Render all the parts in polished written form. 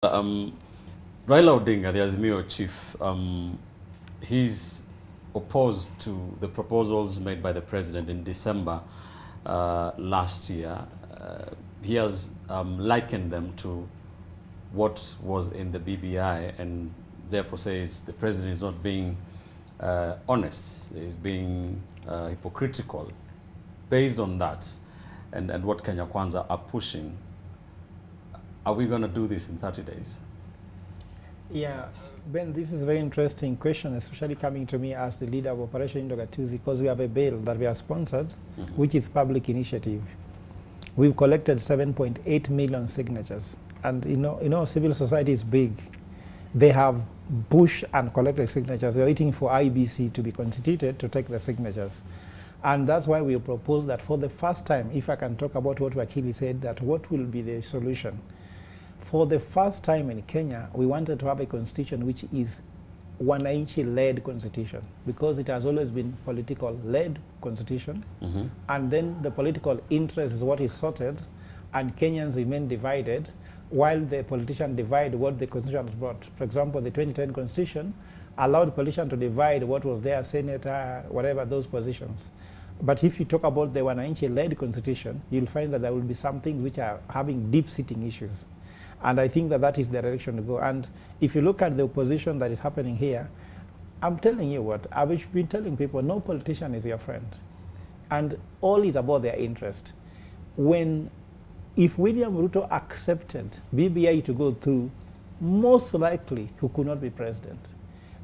Um, Raila Odinga, the Azimio chief, he's opposed to the proposals made by the president in December last year. He has likened them to what was in the BBI and therefore says the president is not being honest, is being hypocritical. Based on that and what Kenya Kwanza are pushing, are we going to do this in 30 days? Yeah, Ben, this is a very interesting question, especially coming to me as the leader of Operation Indogatuzi, because we have a bill that we have sponsored, which is public initiative. We've collected 7.8 million signatures. And you know, civil society is big. They have pushed and collected signatures. We're waiting for IBC to be constituted to take the signatures. And that's why we propose that for the first time, if I can talk about what Wakili said, that what will be the solution. For the first time in Kenya, we wanted to have a constitution which is wananchi-led constitution, because it has always been political-led constitution, and then the political interest is what is sorted, and Kenyans remain divided, while the politicians divide what the constitution has brought. For example, the 2010 constitution allowed politicians to divide what was their senator, whatever, those positions. But if you talk about the wananchi-led constitution, you'll find that there will be some things which are having deep-sitting issues. And I think that that is the direction to go. And if you look at the opposition that is happening here, I'm telling you what, I've been telling people, no politician is your friend. And all is about their interest. If William Ruto accepted BBI to go through, most likely he could not be president.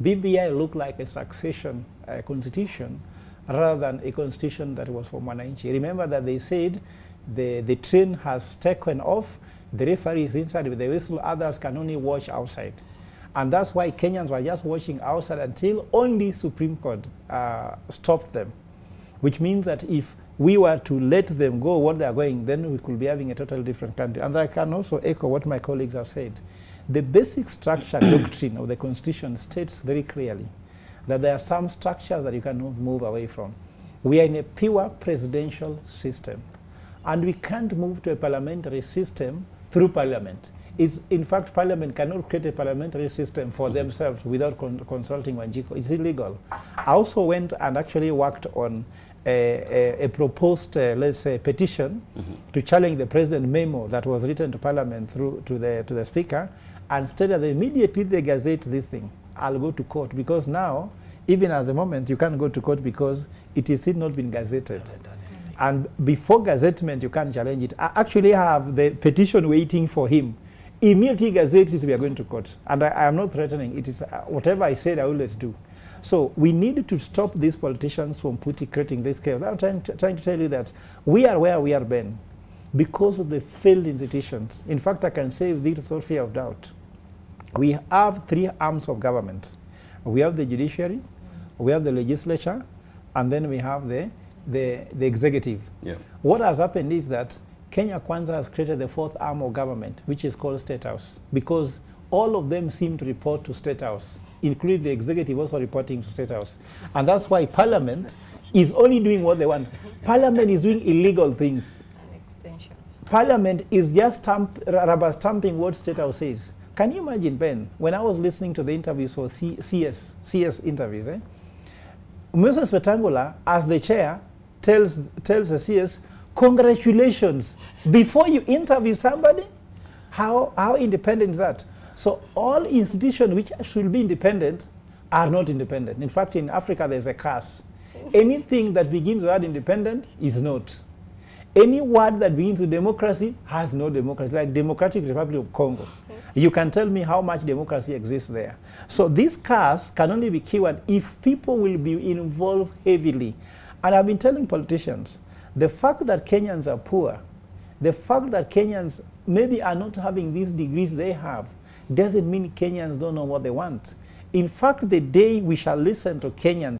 BBI looked like a succession constitution rather than a constitution that was for Mwananchi. Remember that they said the train has taken off, the referee is inside with the whistle, others can only watch outside. And that's why Kenyans were just watching outside until only Supreme Court stopped them. Which means that if we were to let them go what they are going, then we could be having a totally different country. And I can also echo what my colleagues have said. The basic structure doctrine of the Constitution states very clearly that there are some structures that you cannot move away from. We are in a pure presidential system, and we can't move to a parliamentary system through parliament. In fact, parliament cannot create a parliamentary system for themselves without consulting Wanjiko. It's illegal. I also went and actually worked on a proposed, let's say, petition to challenge the president memo that was written to parliament through to the speaker, and stated that immediately they gazette this thing, I'll go to court, because now, even at the moment, you can't go to court because it is still not been gazetted. And before gazettement, you can't challenge it. I actually have the petition waiting for him. Immediately gazette is we are going to court. And I am not threatening. It is whatever I said, I always do. So we need to stop these politicians from creating this chaos. I'm trying to tell you that we are where we are been because of the failed institutions. In fact, I can say this without fear of doubt. We have three arms of government. We have the judiciary, we have the legislature, and then we have the executive. Yeah. What has happened is that Kenya Kwanza has created the fourth arm of government, which is called State House, because all of them seem to report to State House, including the executive also reporting to State House. And that's why Parliament is only doing what they want. Parliament is doing illegal things. An extension. Parliament is just rubber stamping what State House says. Can you imagine, Ben, when I was listening to the interviews for CS interviews, Moses Wetangula, as the chair, tells the CS, congratulations, before you interview somebody? How independent is that? So all institutions which should be independent are not independent. In fact, in Africa, there's a curse. Anything that begins with the word independent is not. Any word that begins with democracy has no democracy, like Democratic Republic of Congo. You can tell me how much democracy exists there. So this curse can only be cured if people will be involved heavily. And I've been telling politicians, the fact that Kenyans are poor, the fact that Kenyans maybe are not having these degrees they have, doesn't mean Kenyans don't know what they want. In fact, the day we shall listen to Kenyans